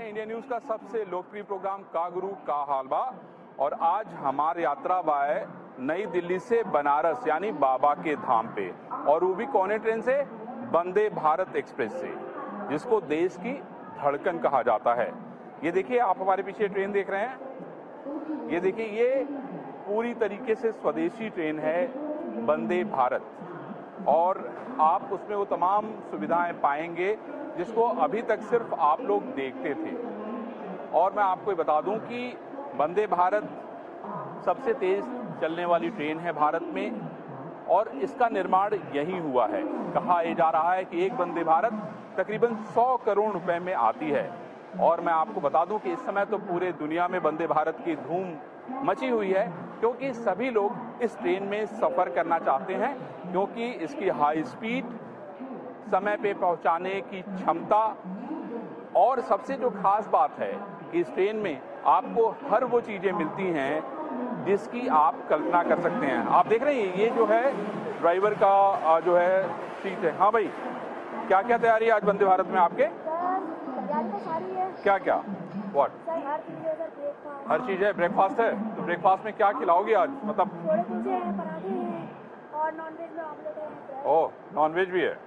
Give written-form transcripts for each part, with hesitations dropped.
हैं India news का सबसे लोकप्रिय प्रोग्राम का गुरु का हालबा। और आज हमारी यात्रा है नई दिल्ली से बनारस यानी बाबा के धाम पे, और वो भी कौन ट्रेन से? वंदे भारत एक्सप्रेस से, जिसको देश की धड़कन कहा जाता है। ये देखिए, आप हमारे पीछे ट्रेन देख रहे हैं, ये देखिए, ये पूरी तरीके से स्वदेशी ट्रेन है वंदे भारत, और आप उसमें वो तमाम सुविधाएं पाएंगे जिसको अभी तक सिर्फ आप लोग देखते थे। और मैं आपको बता दूं कि वंदे भारत सबसे तेज चलने वाली ट्रेन है भारत में, और इसका निर्माण यहीं हुआ है। कहा यह जा रहा है कि एक वंदे भारत तकरीबन 100 करोड़ रुपए में आती है। और मैं आपको बता दूं कि इस समय तो पूरे दुनिया में वंदे भारत की धूम मची हुई है, क्योंकि सभी लोग इस ट्रेन में सफर करना चाहते हैं, क्योंकि इसकी हाई स्पीड, समय पे पहुंचाने की क्षमता, और सबसे जो खास बात है कि इस ट्रेन में आपको हर वो चीजें मिलती हैं जिसकी आप कल्पना कर सकते हैं। आप देख रहे हैं, ये जो है ड्राइवर का जो है सीट है। हाँ भाई, क्या क्या तैयारी है आज वंदे भारत में आपके? क्या क्या? व्हाट? हर चीज है। ब्रेकफास्ट है, तो ब्रेकफास्ट में क्या खिलाओगे आज? मतलब पराठे हैं और नॉनवेज में ऑमलेट है। ओह, नॉनवेज भी है।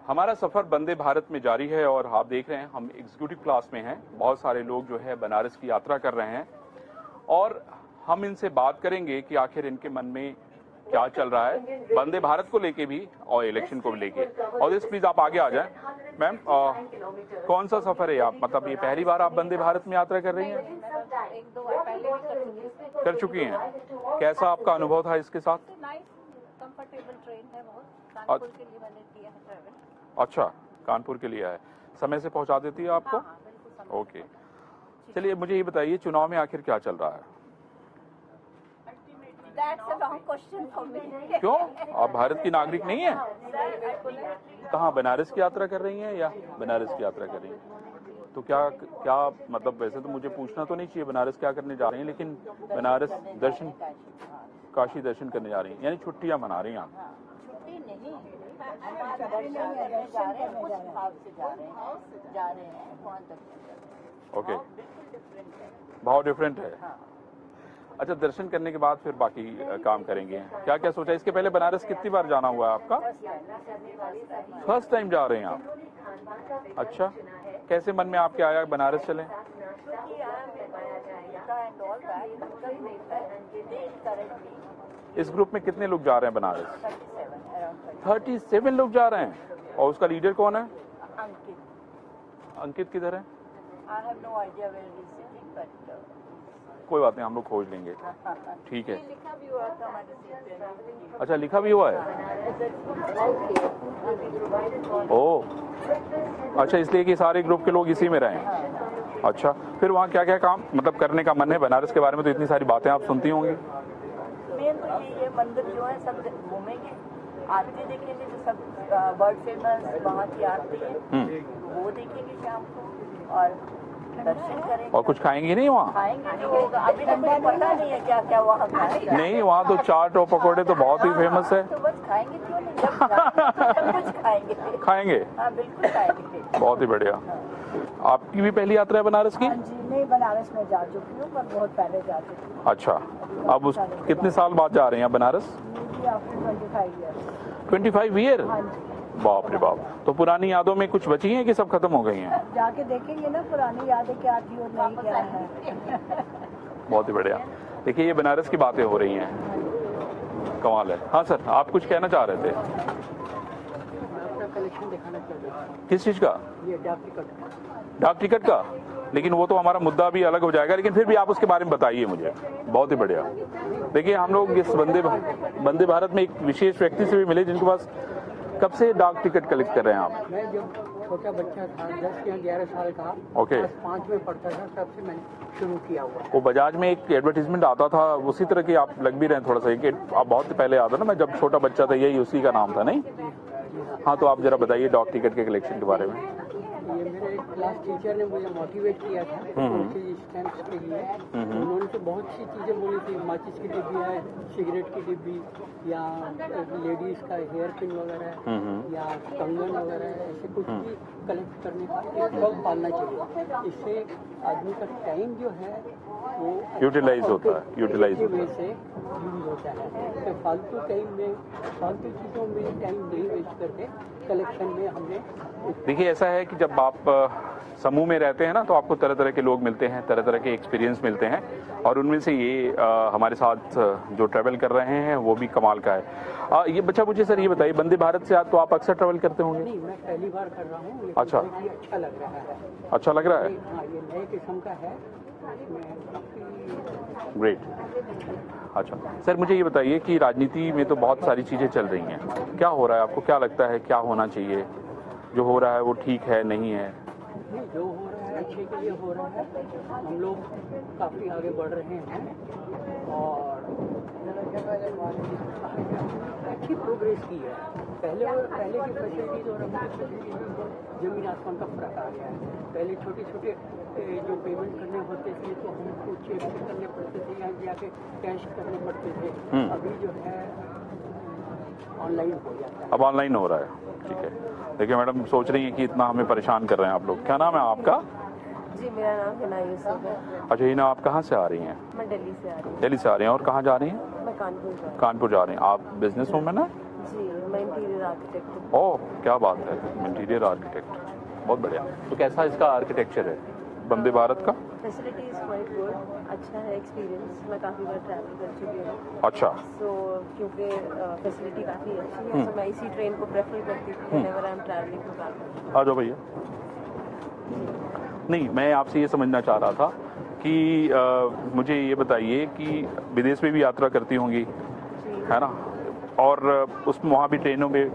हमारा सफर वंदे भारत में जारी है, और आप देख रहे हैं हम एग्जीक्यूटिव क्लास में हैं। बहुत सारे लोग जो है बनारस की यात्रा कर रहे हैं, और हम इनसे बात करेंगे कि आखिर इनके मन में क्या चल रहा है वंदे भारत को लेके भी और इलेक्शन को लेके। और इस प्लीज आप आगे आ जाएं। मैम, कौन सा सफर है आप, मतलब ये पहली बार आप वंदे भारत में यात्रा कर रही हैं? एक दो बार पहले कर चुकी हैं। कैसा आपका अनुभव था इसके साथ? कंफर्टेबल ट्रेन है बहुत। कानपुर के लिए मैंने किया है ट्रैवल। अच्छा, कानपुर के लिए है। समय से पहुंचा देती है आपको? हाँ, बिल्कुल। ओके, चलिए मुझे ये बताइए, चुनाव में आखिर क्या चल रहा है? That's a wrong question for me. क्यों? आप भारत की नागरिक नहीं है? कहाँ, बनारस की यात्रा कर रही हैं या बनारस की यात्रा कर रही हैं? तो क्या क्या मतलब, वैसे तो मुझे पूछना तो नहीं चाहिए बनारस क्या करने जा रही हैं, लेकिन बनारस दर्शन, काशी दर्शन करने जा रही हैं, यानी छुट्टियां मना रही हैं आप? छुट्टी नहीं, जा रहे हैं। ओके, बहुत डिफरेंट है। अच्छा, दर्शन करने के बाद फिर बाकी काम करेंगे। क्या क्या सोचा? इसके पहले बनारस कितनी बार जाना हुआ है आपका? फर्स्ट टाइम जा रहे हैं आप? अच्छा, कैसे मन में आपके आया बनारस चलें? इस ग्रुप में कितने लोग जा रहे हैं बनारस? 37 लोग जा रहे हैं। और उसका लीडर कौन है? अंकित किधर है? कोई बात नहीं, हम लोग खोज लेंगे। ठीक है। अच्छा, लिखा भी हुआ है? ओह, अच्छा, इसलिए कि सारे ग्रुप के लोग इसी में रहें। अच्छा, फिर वहाँ क्या क्या काम मतलब करने का मन है? बनारस के बारे में तो इतनी सारी बातें आप सुनती होंगी। मेन तो ये मंदिर जो है सब घूमेंगे, आरती देखेंगे, जो सब वर्ल्ड फेमस वहाँ की आरती है वो देखेंगे शाम को, और दर्शन करेंगे। और कुछ खाएंगे नहीं वहाँ? खाएंगे जो होगा, अभी तक मुझे पता नहीं है क्या क्या वहाँ खाएंगे। नहीं, वहाँ तो चाट और पकौड़े तो बहुत ही फेमस है। तो बस खाएंगे, क्यों नहीं, सब कुछ खाएंगे। खाएंगे? हाँ, बिल्कुल खाएंगे। बहुत ही बढ़िया। आपकी भी पहली यात्रा है बनारस की? हाँ जी, नहीं, बनारस में जा चुकी हूँ, पर बहुत पहले जा चुकी हूँ। अच्छा, अब उस कितने साल बाद जा रहे हैं बनारस? 25 ईयर? हाँ जी। बाप रे बाप। तो पुरानी यादों में कुछ बची हैं कि सब खत्म हो गई हैं? जाके देखेंगे ना पुरानी यादें क्या थी और नहीं क्या है। बहुत ही बढ़िया। देखिए, ये बनारस की बातें हो रही हैं, कमाल है। हाँ सर, आप कुछ कहना चाह रहे थे? अपना कलेक्शन दिखाना चाहते हैं। किस चीज का? ये डाक टिकट। डाक टिकट का? लेकिन वो तो हमारा मुद्दा भी अलग हो जाएगा, लेकिन फिर भी आप उसके बारे में बताइए मुझे। बहुत ही बढ़िया। देखिए, हम लोग इस वंदे भारत में एक विशेष व्यक्ति से भी मिले जिनके पास कब से डाक टिकट कलेक्ट कर रहे हैं आप? मैं जब छोटा बच्चा था, 10 या 11 साल का, ओके, क्लास 5 में पढ़ता था, तब से मैंने शुरू किया हुआ। वो बजाज में एक एडवर्टीजमेंट आता था, उसी तरह की आप लग भी रहे हैं थोड़ा सा। एक आप बहुत पहले आता ना, मैं जब छोटा बच्चा था, यही उसी का नाम था नहीं? हाँ, तो आप जरा बताइए डाक टिकट के कलेक्शन के बारे में। ये मेरे एक क्लास टीचर ने मुझे मोटिवेट किया था स्टैंप्स के लिए। उन्होंने तो बहुत सी चीज़ें बोली थी, माचिस की डिब्बी है, सिगरेट की डिब्बी, या लेडीज़ का हेयर पिन वगैरह, या कंगन वगैरह, ऐसे कुछ भी कलेक्ट करने का एक शौक पालना चाहिए। इससे आदमी का टाइम जो है वो यूटिलाइज होता है, यूटिलाइज वे से यूज होता है। तो फालतू टाइम में, फालतू चीज़ों में टाइम नहीं वेस्ट करके कलेक्शन में हमने। देखिए ऐसा है कि जब आप समूह में रहते हैं ना, तो आपको तरह तरह के लोग मिलते हैं, तरह तरह के एक्सपीरियंस मिलते हैं, और उनमें से ये हमारे साथ जो ट्रैवल कर रहे हैं वो भी कमाल का है। ये बच्चा मुझे सर ये बताइए, वंदे भारत से आज तो आप अक्सर ट्रैवल करते होंगे? नहीं, मैं पहली बार कर रहा हूँ। अच्छा, ये अच्छा लग रहा है। अच्छा लग रहा है। हाँ, ये नए किस्म का है, इसमें काफी ग्रेट। अच्छा सर, मुझे ये बताइए कि राजनीति में तो बहुत सारी चीज़ें चल रही हैं, क्या हो रहा है, आपको क्या लगता है क्या होना चाहिए? जो हो रहा है वो ठीक है, नहीं है? नहीं, जो हो रहा है अच्छे के लिए हो रहा है। हम लोग काफ़ी आगे बढ़ रहे हैं और अच्छी प्रोग्रेस की है। पहले की फैसिलिटीज और अभी की फैसिलिटीज में जमीन आसमान का फर्क आ गया है। पहले छोटे छोटे जो पेमेंट करने होते थे तो हमको चेक से करने पड़ते थे, यहाँ जाके कैश करने पड़ते थे। अभी जो है ऑनलाइन हो जाता है। अब ऑनलाइन हो रहा है, ठीक है। देखिए मैडम सोच रही हैं कि इतना हमें परेशान कर रहे हैं आप लोग। क्या नाम है आपका? जी, मेरा नाम हिना यूसुफ है। अच्छा हिना, आप कहाँ से आ रही हैं? मैं दिल्ली से आ रही हूँ। दिल्ली से आ रही हैं, और कहाँ जा रही हैं? मैं कानपुर जा रही कानपुर जा रही हैं। आप बिजनेस वूमेन है? हूँ। जी, मैं इंटीरियर आर्किटेक्ट हूँ। ओह क्या बात है, इंटीरियर आर्किटेक्ट, बहुत बढ़िया। तो कैसा इसका आर्किटेक्चर है वंदे भारत का? फैसिलिटी इज़ क्वाइट गुड, अच्छा है एक्सपीरियंस। मैं काफ़ी बार ट्रैवल कर चुकी हूँ। अच्छा। सो क्योंकि फैसिलिटी काफ़ी अच्छी है, तो मैं इसी ट्रेन को प्रेफर करती हूँ whenever I am travelling to Kanpur. आ जाओ भैया। नहीं, मैं आपसे ये समझना चाह रहा था कि मुझे ये बताइए कि विदेश में भी यात्रा करती होंगी, है ना, और उसमें वहाँ भी ट्रेनों में,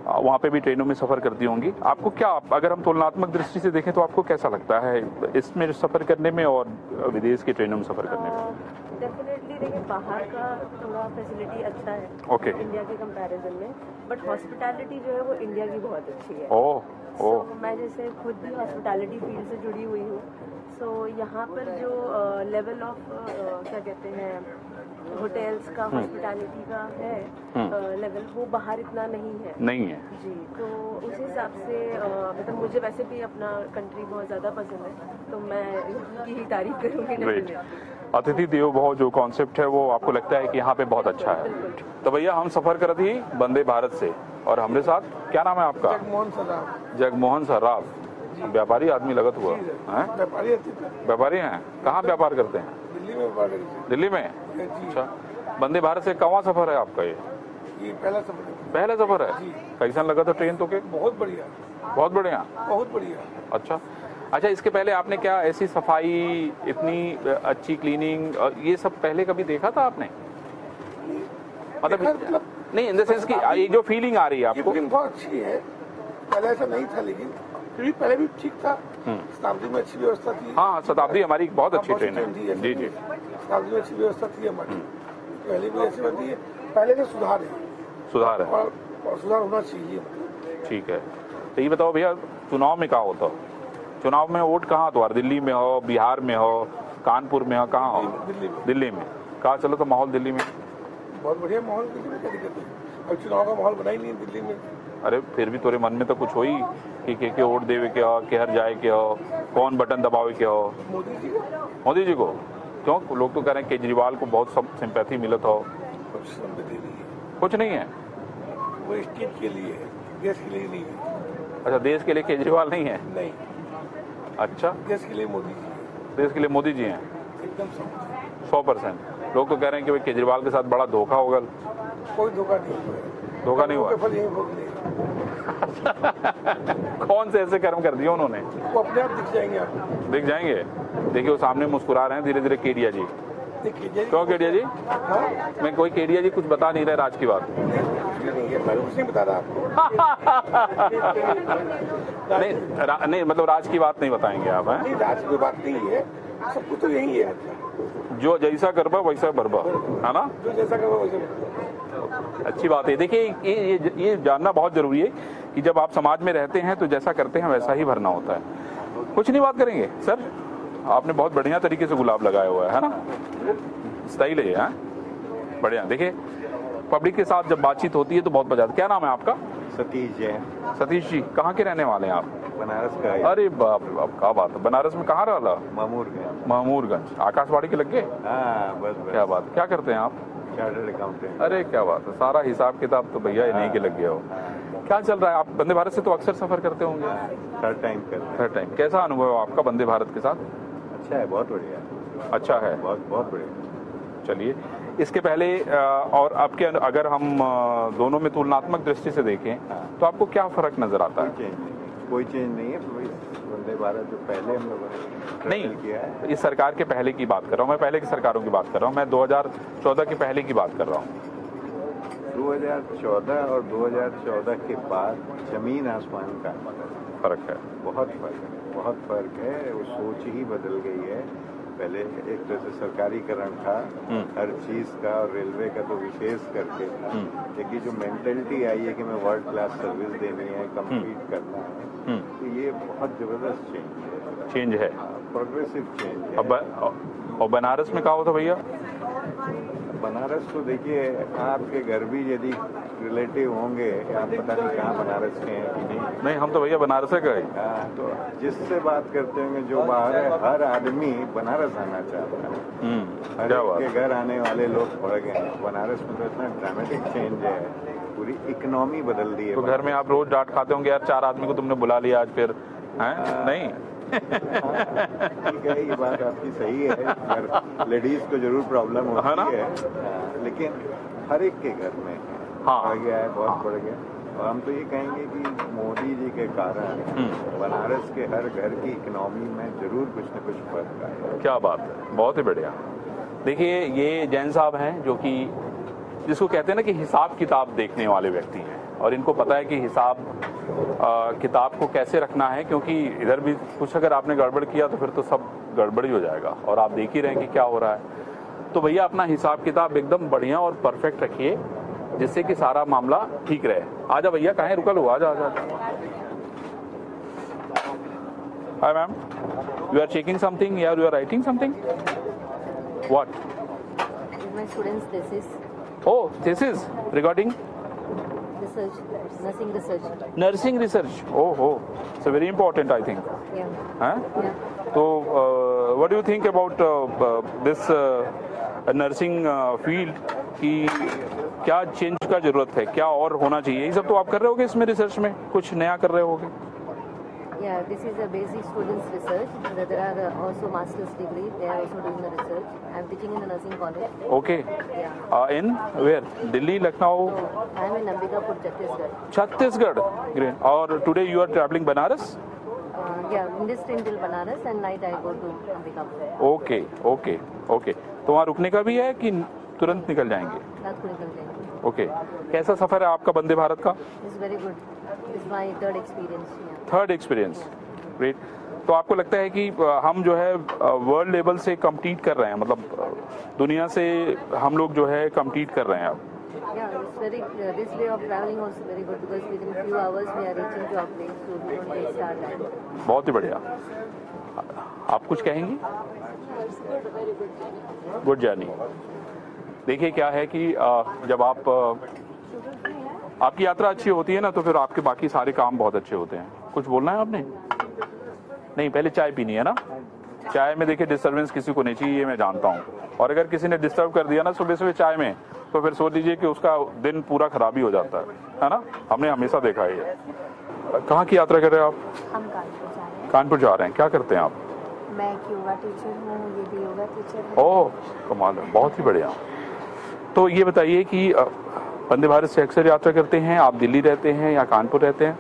वहाँ पे भी ट्रेनों में सफ़र करती होंगी। आपको क्या, अगर हम तुलनात्मक दृष्टि से देखें तो आपको कैसा लगता है इसमें सफ़र करने में और विदेश की ट्रेनों में सफ़र करने में? डेफिनेटली देखिए, बाहर का थोड़ा फैसिलिटी अच्छा है ओके। इंडिया के कंपैरिजन में, बट हॉस्पिटैलिटी जो है वो इंडिया की बहुत अच्छी है। ओह ओह। So, मैं जैसे खुद भी हॉस्पिटैलिटी फील्ड से जुड़ी हुई हूँ, सो यहाँ पर जो लेवल ऑफ क्या कहते हैं होटल्स का, हॉस्पिटैलिटी का है लेवल, वो बाहर इतना नहीं है। नहीं है जी, तो उस हिसाब से मतलब मुझे वैसे भी अपना कंट्री बहुत ज़्यादा पसंद है, तो मैं इनकी ही तारीफ करूँगी। ग्रेट। अतिथि देवो भव जो कॉन्सेप्ट है वो आपको लगता है कि यहाँ पे बहुत अच्छा है। तो भैया हम सफ़र कर रही वंदे भारत से, और हमारे साथ क्या नाम है आपका? जगमोहन सराफ। जगमोहन सराफ, व्यापारी आदमी लगत हुआ है। व्यापारी हैं, कहाँ व्यापार करते हैं? दिल्ली में व्यापार करते हैं। दिल्ली में? जी। अच्छा, वंदे भारत से कहाँ सफ़र है आपका? ये पहला सफर है। पहला सफ़र है? कैसा लगा था ट्रेन तो के? बहुत बढ़िया, बहुत बढ़िया, बहुत बढ़िया। अच्छा अच्छा। इसके पहले आपने क्या ऐसी सफाई, इतनी अच्छी क्लीनिंग, ये सब पहले कभी देखा था आपने? मतलब नहीं, इन द सेंस कि ये जो फीलिंग आ रही है ये आपको? फिल्म बहुत अच्छी है, पहले ऐसा नहीं था, लेकिन फिर भी पहले भी ठीक था। शताब्दी में अच्छी व्यवस्था थी। हाँ, शताब्दी हमारी बहुत अच्छी ट्रेन है। थी, जी जी। शताब्दी में अच्छी व्यवस्था थी हमारी, पहले भी ऐसी होती है। पहले से सुधार है, सुधार है, और सुधार होना चाहिए। ठीक है। तो ये बताओ भैया, चुनाव में क्या होता? चुनाव में वोट कहाँ तो? दिल्ली में हो, बिहार में हो, कानपुर में हो, कहाँ हो? दिल्ली में। दिल्ली में। कहाँ चलो तो माहौल दिल्ली में? बहुत बढ़िया माहौल, दिल्ली में क्या दिक्कत है? अब चुनाव का माहौल बना ही नहीं दिल्ली में। अरे फिर भी तोरे मन में तो कुछ हो ही कि के वोट देवे के हो, के हर जाए के हो, कौन बटन दबावे के हो? मोदी जी का। मोदी जी को क्यों? लोग तो कह रहे हैं केजरीवाल को बहुत सब सिंपैथी मिलत हो। कुछ संपत्ति नहीं है, कुछ नहीं है? वो स्टेट के लिए है, देश के लिए नहीं है। अच्छा, देश के लिए केजरीवाल नहीं है? नहीं, अच्छा, देश के लिए मोदी जी है, देश के लिए मोदी जी हैं एकदम 100%। लोग तो कह रहे हैं कि भाई केजरीवाल के साथ बड़ा धोखा होगा। कोई धोखा नहीं हुआ। धोखा नहीं हुआ? फल यही भोग लेगा। कौन से ऐसे कर्म कर दिए उन्होंने? वो अपने आप दिख जाएंगे आपको। दिख जाएंगे। देखिए वो सामने मुस्कुरा रहे हैं धीरे धीरे केडिया जी। देखिए क्यों केडिया जी? हाँ, मैं कोई केडिया जी कुछ बता नहीं रहे राज की बात। नहीं है, मैं कुछ नहीं बता रहा आपको। नहीं मतलब राज की बात नहीं बताएंगे आप, हैं? नहीं, राज की बात नहीं है, सब कुछ तो यही है। जो जैसा करबा वैसा भरबा, है ना? जो जैसा करो वैसे। अच्छी बात है। देखिए ये जानना बहुत जरूरी है कि जब आप समाज में रहते हैं तो जैसा करते हैं वैसा ही भरना होता है। कुछ नहीं बात करेंगे सर, आपने बहुत बढ़िया तरीके से गुलाब लगाया हुआ है ना, स्टाइल है ये, बढ़िया। देखिए पब्लिक के साथ जब बातचीत होती है तो बहुत मजा आता है। क्या नाम है आपका? सतीश जैन। सतीश जी, कहाँ के रहने वाले हैं आप? बनारस का है। अरे बाप रे बाप, क्या बात है। बनारस में कहाँ रहा? महमूदगंज। महमूदगंज, आकाशवाणी के लगे? हाँ बस। क्या बात, क्या करते हैं आप? Chartered accountant. अरे क्या बात है, सारा हिसाब किताब तो भैया इन्हीं के लग गया हो। क्या चल रहा है? आप वंदे भारत से तो अक्सर सफर करते होंगे? थर्ड टाइम करते। Third time. कैसा अनुभव है आपका वंदे भारत के साथ? अच्छा है, बहुत बढ़िया। अच्छा है, बहुत बहुत बढ़िया। चलिए, इसके पहले और अब के अगर हम दोनों में तुलनात्मक दृष्टि से देखें तो आपको क्या फर्क नजर आता है? कोई चेंज नहीं है। वंदे भारत जो पहले हम लोगों ने नहीं किया है, इस सरकार के पहले की बात कर रहा हूँ मैं, पहले की सरकारों की बात कर रहा हूँ मैं, 2014 के पहले की बात कर रहा हूँ। 2014 और 2014 के बाद जमीन आसमान का फर्क है, बहुत फर्क है, बहुत फर्क है। वो सोच ही बदल गई है। पहले एक तरह से सरकारीकरण था हर चीज का, और रेलवे का तो विशेष करके था। लेकिन जो मेंटेलिटी आई है कि मैं वर्ल्ड क्लास सर्विस देनी है, कम्पीट करना है, तो ये बहुत जबरदस्त चेंज है, प्रोग्रेसिव चेंज है। और बनारस में कहा होता भैया? बनारस तो देखिए, आपके घर भी यदि रिलेटिव होंगे, आप पता नहीं कहाँ बनारस के हैं कि नहीं, हम तो भैया बनारस से गए। तो जिससे बात करते होंगे जो बाहर है, हर आदमी बनारस आना चाहता है। हर एक के घर आने वाले लोग बढ़ गए हैं। बनारस में तो इतना ड्रामेटिक चेंज है, पूरी इकोनॉमी बदल दी है। तो घर में आप रोज डांट खाते होंगे, यार 4 आदमी को तुमने बुला लिया आज, फिर हैं? नहीं ठीक है, ये बात आपकी सही है। लेडीज को जरूर प्रॉब्लम होती है, लेकिन हर एक के घर में बढ़ गया है, बहुत बढ़ गया। और हम तो ये कहेंगे कि मोदी जी के कारण बनारस के हर घर की इकोनॉमी में जरूर कुछ न कुछ फर्क आया। क्या बात है, बहुत ही बढ़िया। देखिए ये जैन साहब हैं जो कि जिसको कहते हैं ना कि हिसाब किताब देखने वाले व्यक्ति हैं, और इनको पता है कि हिसाब किताब को कैसे रखना है, क्योंकि इधर भी कुछ अगर आपने गड़बड़ किया तो फिर तो सब गड़बड़ ही हो जाएगा, और आप देख ही रहे हैं कि क्या हो रहा है। तो भैया अपना हिसाब किताब एकदम बढ़िया और परफेक्ट रखिए, जिससे कि सारा मामला ठीक रहे। आजा भैया, कहाँ रुका लो, आजा आजा। Hi ma'am, you are checking something या you are writing something? What? My students' thesis. Oh, thesis regarding Research, nursing research. nursing research. Oh, it's very important, I think. Yeah. Huh? Yeah. So, what do you think about this nursing field? कि क्या change का जरूरत है, क्या और होना चाहिए? ये सब तो आप कर रहे होगे इसमें, रिसर्च में कुछ नया कर रहे होगे। Yeah, this is a basic students' research. There are also master's degree. They are also doing the research. I am teaching in the nursing college. Okay. Yeah. In where? Delhi, Lucknow? So, I am in Ambikapur, Chhattisgarh. Chhattisgarh. Great. Or today you are traveling Banaras? Yeah, in this train till Banaras, and night I go to Ambikapur. Okay, okay, okay. तो वहाँ रुकने का भी है कि तुरंत निकल जाएंगे? रात को निकल जाएंगे। ओके। कैसा सफर है आपका वंदे भारत का? It's very good. It's my third experience here. Third experience, great. तो आपको लगता है कि हम जो है वर्ल्ड लेवल से कम्पीट कर रहे हैं, मतलब दुनिया से हम लोग जो है कम्पीट कर रहे हैं अब? Yeah, it's very. This way of traveling also very good because within few hours we are reaching to our place, so we don't waste our time. बहुत ही बढ़िया। आप कुछ कहेंगी? Good journey. देखिए क्या है कि जब आपकी यात्रा अच्छी होती है ना, तो फिर आपके बाकी सारे काम बहुत अच्छे होते हैं। कुछ बोलना है आपने? नहीं, पहले चाय पीनी है ना। चाय में देखिए डिस्टर्बेंस किसी को नहीं चाहिए, ये मैं जानता हूँ। और अगर किसी ने डिस्टर्ब कर दिया ना सुबह सुबह चाय में, तो फिर सोच लीजिए कि उसका दिन पूरा खराब ही हो जाता है ना। हमने हमेशा देखा है ये। कहाँ की यात्रा कर रहे हैं आप? हम कानपुर जा रहे हैं। कानपुर जा रहे हैं, क्या करते हैं आप? मैं एक योगा टीचर हूँ, ये भी योगा टीचर है। ओह कमाल है, बहुत ही बढ़िया। तो ये बताइए कि वंदे भारत से अक्सर यात्रा करते हैं आप? दिल्ली रहते हैं या कानपुर रहते हैं?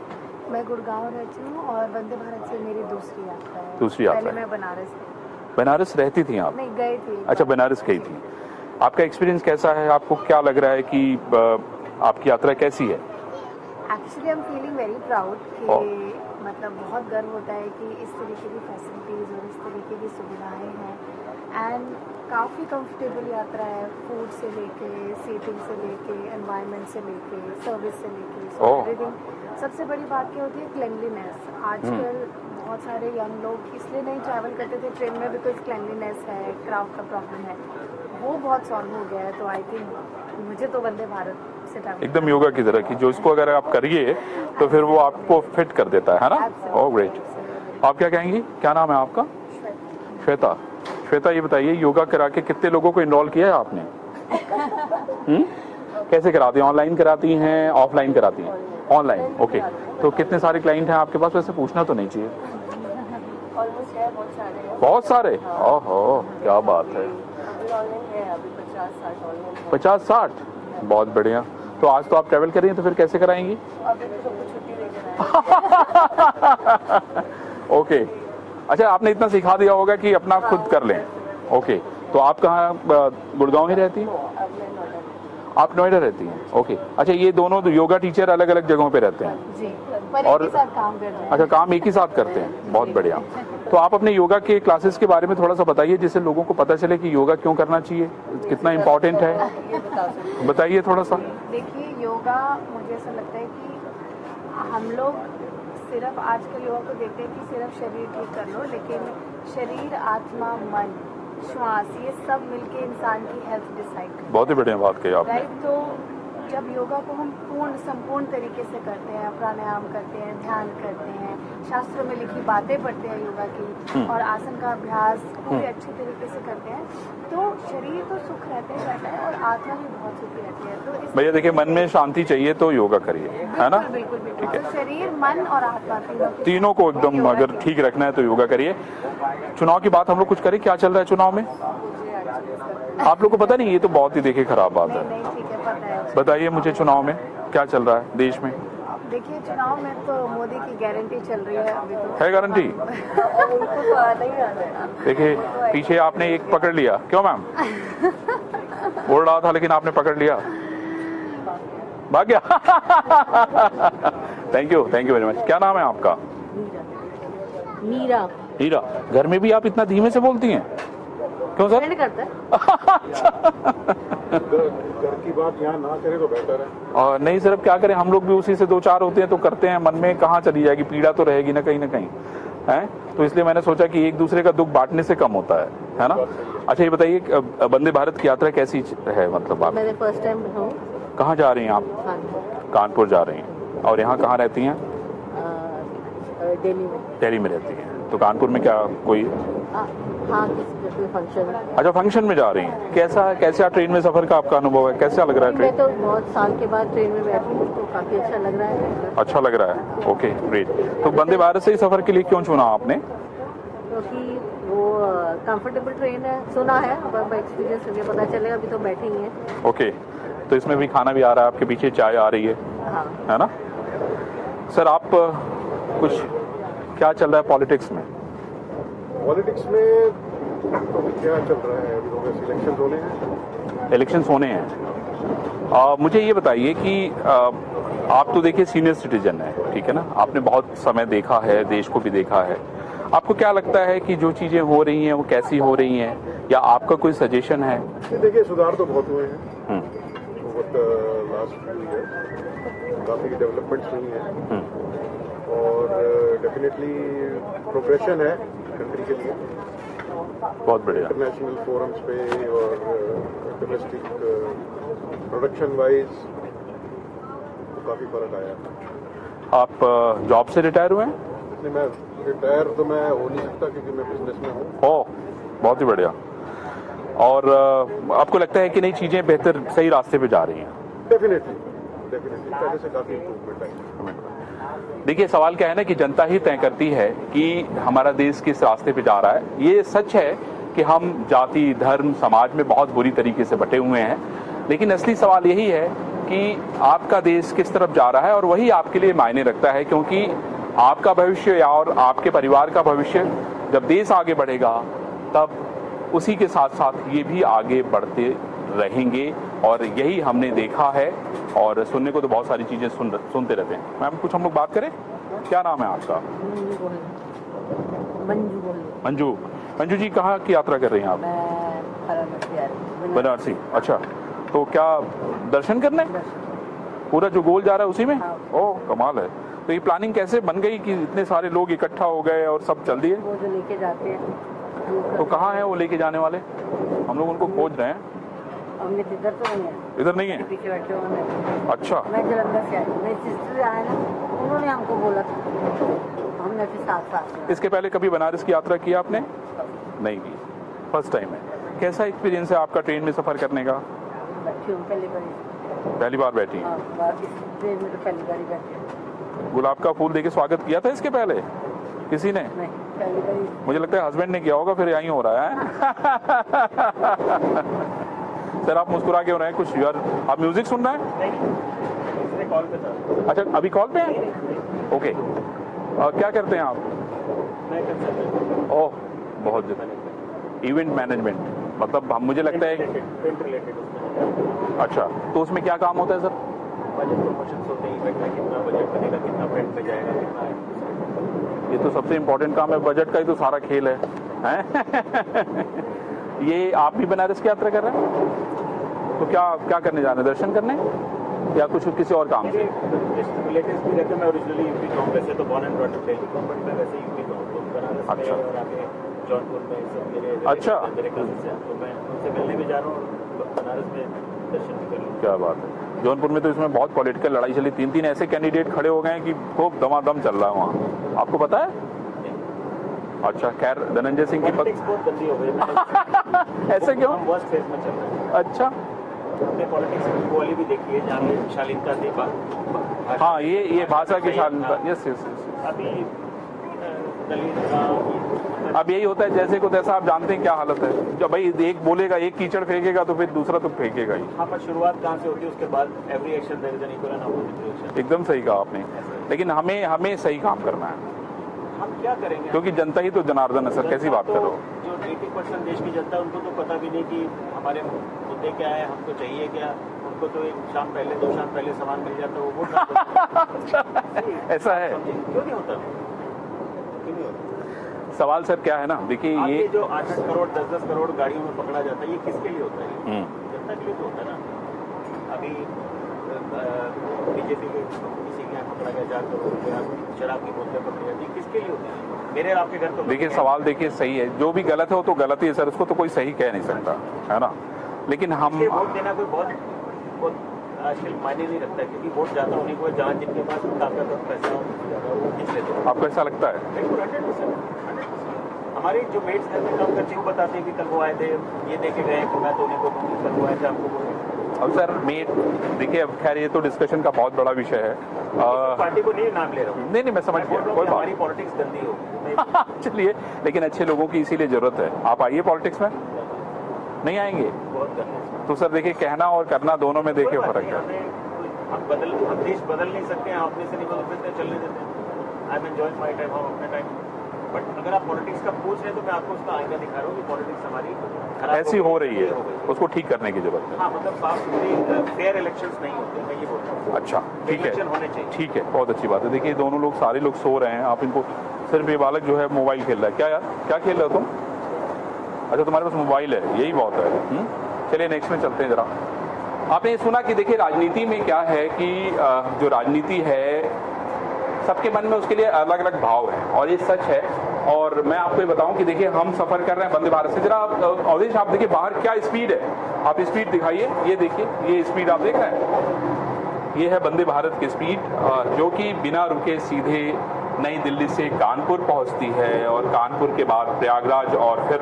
मैं गुड़गांव रहती हूँ और वंदे भारत से मेरी दूसरी यात्रा है। दूसरी यात्रा पहले है। मैं बनारस थी। बनारस रहती थी आप? नहीं, गई थी। अच्छा, बनारस गई थी। आपका एक्सपीरियंस कैसा है? आपको क्या लग रहा है कि आपकी यात्रा कैसी है? Actually I am feeling very proud कि मतलब बहुत गर्व होता है कि इस तरीके की फैसिलिटीज़ और इस तरीके की सुविधाएं हैं एंड काफ़ी कंफर्टेबल यात्रा है, फूड से लेके, सीटिंग से लेके, एनवायरनमेंट से लेके, सर्विस से लेके, एवरीथिंग। सबसे बड़ी बात क्या होती है, क्लेanलीनेस। आजकल बहुत सारे यंग लोग इसलिए नहीं ट्रैवल करते थे ट्रेन में बिकॉज क्लेanलीनेस है, क्राउड का प्रॉब्लम है, वो बहुत सॉल्व हो गया है। तो आई थिंक मुझे तो वंदे भारत से ट्रैवल एकदम योगा की तरह की, जो इसको अगर आप करिए तो फिर वो आपको फिट कर देता है ना। Oh great. आप क्या कहेंगी, क्या नाम है आपका? श्वेता। श्वेता ये बताइए, योगा करा के कितने लोगों को इनरोल किया है आपने? कैसे कराती हैं, ऑनलाइन कराती हैं, ऑफलाइन कराती हैं? ऑनलाइन। ओके, तो कितने सारे क्लाइंट हैं आपके पास? वैसे पूछना तो नहीं चाहिए। ऑलमोस्ट है, बहुत सारे हैं। बहुत सारे? ओहो क्या बात है। अभी ऑनलाइन है, अभी 50-60 ऑनलाइन है। 50-60, बहुत बढ़िया। तो आज तो आप ट्रैवल कर रही हैं, तो फिर कैसे कराएंगी? अभी तो सबको छुट्टी लेकर आए। ओके, अच्छा आपने इतना सिखा दिया होगा कि अपना खुद कर लें। ओके, तो आप कहाँ, गुड़गांव ही रहती हैं? आप नोएडा रहती हैं? ओके, अच्छा ये दोनों योगा टीचर अलग अलग जगहों पे रहते हैं जी, पर और एक ही साथ काम कर रहे हैं। अच्छा, काम एक ही साथ करते हैं, बहुत बढ़िया। तो आप अपने योगा के क्लासेस के बारे में थोड़ा सा बताइए, जिससे लोगों को पता चले कि योगा क्यों करना चाहिए, कितना इम्पोर्टेंट है, बताइए थोड़ा सा। देखिए, योगा मुझे ऐसा लगता है कि हम लोग सिर्फ आजकल योगा को देखते हैं कि सिर्फ शरीर ठीक कर लो, लेकिन शरीर, आत्मा, मन, श्वास, ये सब मिलके इंसान की हेल्थ डिसाइड करते हैं। बहुत ही बढ़िया बात कही आपने। राइट, तो जब योगा को हम संपूर्ण तरीके से करते हैं, प्राणायाम करते हैं, ध्यान करते हैं, शास्त्रों में लिखी बातें पढ़ते हैं योगा की, और आसन का अभ्यास पूरे अच्छे तरीके से करते हैं, तो शरीर तो सुख रहता ही रहता है और आत्मा भी बहुत सुखी रहती है। तो भैया देखिए, मन में शांति चाहिए तो योगा करिए, है ना? बिल्कुल बिल्कुल। तो शरीर, मन और आत्मा तीनों को एकदम अगर ठीक रखना है तो योगा करिए। चुनाव की बात हम लोग कुछ करें, क्या चल रहा है चुनाव में? आप लोग को पता नहीं? ये तो बहुत ही देखिए खराब बात है। नहीं, ठीक है, पता है। बताइए मुझे, चुनाव में क्या चल रहा है देश में? देखिए, चुनाव में तो मोदी की गारंटी चल रही है अभी तो। है गारंटी? उनको तो आना ही आना है। देखिए पीछे आपने एक पकड़ लिया, क्यों मैम? बोल रहा था लेकिन आपने पकड़ लिया, भाग गया। Thank you very much. क्या नाम है आपका? मीरा। हीरा। घर में भी आप इतना धीमे से बोलती हैं, क्यों सर? फ्रेंड करता है। घर की बात यहाँ ना करें तो बेहतर है। और नहीं सर, अब क्या करें, हम लोग भी उसी से दो चार होते हैं तो करते हैं, मन में कहाँ चली जाएगी, पीड़ा तो रहेगी ना कहीं है। तो इसलिए मैंने सोचा कि एक दूसरे का दुख बांटने से कम होता है ना? अच्छा ये बताइए, वंदे भारत की यात्रा कैसी है, मतलब आप? मैंने फर्स्ट टाइम हूँ। कहाँ जा रही हैं आप? कानपुर जा रही हैं। और यहाँ कहाँ रहती हैं? दिल्ली में। दिल्ली में रहती हैं। तो कानपुर में क्या कोई? हाँ, किसी फंक्शन। अच्छा, फंक्शन में जा रही हैं। कैसा ट्रेन में सफर का आपका अनुभव है, कैसा लग रहा है ट्रेन? मैं तो बहुत साल के बाद ट्रेन में बैठी हूँ, तो काफी अच्छा लग रहा है। अच्छा लग रहा है, ओके ग्रेट। तो वंदे भारत से ही सफर के लिए क्यों चुना आपने? क्योंकि वो कंफर्टेबल ट्रेन है, सुना है, अब एक्सपीरियंस करके पता चलेगा, अभी तो बैठे ही हैं। ओके, तो इसमें भी खाना भी आ रहा है, आपके पीछे चाय आ रही है, हाँ। है ना? सर आप कुछ, क्या चल रहा है पॉलिटिक्स में? पॉलिटिक्स में तो क्या चल रहा है, अभी इलेक्शन होने हैं। इलेक्शंस होने हैं। मुझे ये बताइए कि आप तो देखिए सीनियर सिटीजन है, ठीक है ना? आपने बहुत समय देखा है, देश को भी देखा है। आपको क्या लगता है कि जो चीजें हो रही हैं वो कैसी हो रही हैं, या आपका कोई सजेशन है? देखिए, सुधार तो बहुत हुए हैं लास्ट फ्यू ईयर, काफी डेवलपमेंट्स हुई हैं और डेफिनेटली प्रोग्रेशन है कंट्री के लिए। बहुत बढ़िया। इंटरनेशनल फोरम्स पे और डोमेस्टिक प्रोडक्शन वाइज तो काफी फर्क आया। आप जॉब से रिटायर हुए हैं? नहीं, मैं रिटायर तो मैं हो नहीं सकता क्योंकि मैं बिजनेस में हूँ। ओह, बहुत ही बढ़िया। और आपको लगता है कि नई चीजें बेहतर, सही रास्ते पे जा रही हैं? डेफिनेटली पहले से काफी इम्प्रूवमेंट आई। देखिए सवाल क्या है ना कि जनता ही तय करती है कि हमारा देश किस रास्ते पे जा रहा है। ये सच है कि हम जाति, धर्म, समाज में बहुत बुरी तरीके से बटे हुए हैं, लेकिन असली सवाल यही है कि आपका देश किस तरफ जा रहा है, और वही आपके लिए मायने रखता है, क्योंकि आपका भविष्य और आपके परिवार का भविष्य, जब देश आगे बढ़ेगा तब उसी के साथ साथ ये भी आगे बढ़ते रहेंगे। और यही हमने देखा है, और सुनने को तो बहुत सारी चीजें सुनते रहते हैं। मैम कुछ हम लोग बात करें, क्या नाम है आपका? मंजू बोलिए। मंजू जी कहाँ की यात्रा कर रही हैं आप? मैं बनारसी। अच्छा, तो क्या दर्शन करने? पूरा जो गोल जा रहा है उसी में? हाँ। ओह कमाल है। तो ये प्लानिंग कैसे बन गई कि इतने सारे लोग इकट्ठा हो गए और सब चल दिए? वो जो लेके जाते हैं। तो कहाँ है वो लेके जाने वाले? हम लोग उनको खोज रहे हैं। हमने इधर तो नहीं है, इधर नहीं है? पीछे बैठे हुए। अच्छा, मैं जलंधर से आई, मेरी सिस्टर आए ना, उन्होंने हमको बोला था, हमने फिर साथ इसके पहले कभी बनारस की यात्रा की आपने? नहीं की, फर्स्ट टाइम है। कैसा एक्सपीरियंस है आपका ट्रेन में सफर करने का? बैठी हूँ पहली बार बैठी हैं? इस ट्रेन में तो पहली बार ही बैठी हूँ। गुलाब का फूल देके स्वागत किया था इसके पहले किसी ने? नहीं, पहली बार ही। मुझे लगता है हस्बैंड ने किया होगा, फिर यहीं हो रहा है। सर आप मुस्कुरा के हो रहे हैं कुछ यार, आप म्यूजिक सुन रहे हैं? नहीं, कॉल पे था। अच्छा अभी कॉल पे हैं? ओके, क्या करते हैं आप? मैं कंसल्टेंट। ओह बहुत ज्यादा, इवेंट मैनेजमेंट, मतलब हम मुझे लगता है। Print related. अच्छा, तो उसमें क्या काम होता है सर? बजट प्रमोशंस होते हैं, इवेंट में कितना बजट बनेगा, कितना प्रिंट पे जाएगा, कितना है। ये तो सबसे इम्पोर्टेंट काम है, बजट का ही तो सारा खेल है, हैं? ये आप भी बनारस की यात्रा कर रहे हैं? तो क्या क्या करने जा रहे हैं, दर्शन करने या कुछ किसी और काम से? रिलेटिव्स भी रहते हैं। मैं ओरिजिनली यूपी का हूँ, वैसे तो बॉर्न एंड ब्रॉट दिल्ली का हूँ, बट मैं वैसे यूपी का हूँ। तो बनारस अच्छा। में और आगे जौनपुर में सब मेरे अच्छा। मेरे कजिन्स हैं, तो मैं उनसे मिलने भी जा रहा हूँ और बनारस में दर्शन भी कर लूँ। क्या बात है। जौनपुर में तो इसमें बहुत पॉलिटिकल लड़ाई चली, 3-3 ऐसे कैंडिडेट खड़े हो गए हैं कि खूब दमादम चल रहा है वहाँ, आपको पता है? अच्छा, खैर धनंजय सिंह की पॉलिटिक्स बहुत गंदी हो गई। ऐसे क्यों? हम वर्स्ट फेज में चल रहे हैं। अच्छा, हमने पॉलिटिक्स की वो वाली भी देखी है जहाँ पे शालीनता थी। हाँ ये भाषा की शालीनता, यस यस। अभी दलित का अब यही होता है जैसे को तैसा, आप जानते हैं क्या हालत है। जब भाई एक बोलेगा, एक कीचड़ फेंकेगा तो फिर दूसरा तो फेंकेगा ही। हाँ, पर शुरुआत कहाँ से होती है, उसके बाद every action there is an equal and opposite reaction. एकदम सही कहा आपने, लेकिन हमें सही काम करना है, हम क्या करेंगे? क्योंकि जनता ही तो जनार्दन है सर, कैसी बात कर रहे हो? जो 80% देश की जनता है, उनको तो पता भी नहीं कि हमारे मुद्दे क्या है, हमको चाहिए क्या। उनको तो एक शाम पहले 2 शाम पहले सामान मिल जाता है, वो वोट ऐसा है? क्यों नहीं होता? सवाल सर क्या है ना, देखिए ये जो 8-8 करोड़ 10-10 करोड़ गाड़ियों में पकड़ा जाता है, ये किसके लिए होता है? जनता के लिए तो होता है ना। अभी बीजेपी में किसी के यहाँ पकड़ा गया 4 करोड़ रुपया, शराब की बोतलें पकड़ी जाती है, किसके लिए होती है? मेरे आपके घर तो देखिए सवाल देखिए सही है, जो भी गलत है वो तो गलत ही है सर, उसको तो कोई सही कह नहीं सकता है ना। लेकिन हम वोट देना कोई बहुत आजकल मायने नहीं रखता, क्योंकि वोट जाता उन्हीं को जहाँ जिनके पास ताकत और पैसा वो खींच लेते हैं। आपको ऐसा लगता है? बिल्कुल 100%। हमारी जो मेट्स घर में काम करती है वो बताते हैं कि कल वो आए थे, ये देके गए, कि मैं तो उन्हीं को कल वो आए थे आपको। अब सर मेट देखिए, अब खैर ये तो डिस्कशन का बहुत बड़ा विषय है। पार्टी को नहीं नाम ले रहा हूँ। नहीं मैं समझ गया, कोई बात। हमारी पॉलिटिक्स गंदी हो चलिए, लेकिन अच्छे लोगों की इसीलिए जरूरत है। आप आइए पॉलिटिक्स में, नहीं आएंगे तो सर देखिए कहना और करना दोनों में देखिए फर्क है। हम देश बदल नहीं सकते हैं, अपने से नहीं बदल सकते, चलने देते हैं। I am enjoying my time, हम अपने टाइम। बट अगर आप पॉलिटिक्स का पूछ रहे हैं तो मैं आपको उसका आईना दिखा रहा हूँ कि पॉलिटिक्स हमारी खराब ऐसी हो रही है, उसको ठीक करने की जरूरत है। हाँ, मतलब साफ सुथरी फेयर इलेक्शंस नहीं होते, मैं ये बोल रहा हूँ। अच्छा ठीक है, इलेक्शन होने चाहिए। ठीक है, बहुत अच्छी बात है। देखिए दोनों लोग, सारे लोग सो रहे हैं, आप इनको, सिर्फ ये बालक जो है मोबाइल खेल रहा है। क्या यार, क्या खेल रहे हो तुम? अच्छा तुम्हारे पास मोबाइल है, यही बहुत है। चलिए नेक्स्ट में चलते हैं जरा। आपने सुना कि देखिए राजनीति में क्या है कि जो राजनीति है सबके मन में उसके लिए अलग अलग भाव है, और ये सच है। और मैं आपको ये बताऊं कि देखिए हम सफर कर रहे हैं वंदे भारत से। जरा अवधेश आप देखिए बाहर क्या स्पीड है, आप स्पीड दिखाइए। ये देखिए, ये स्पीड आप देख रहे हैं, ये है वंदे भारत की स्पीड, जो कि बिना रुके सीधे नई दिल्ली से कानपुर पहुंचती है, और कानपुर के बाद प्रयागराज और फिर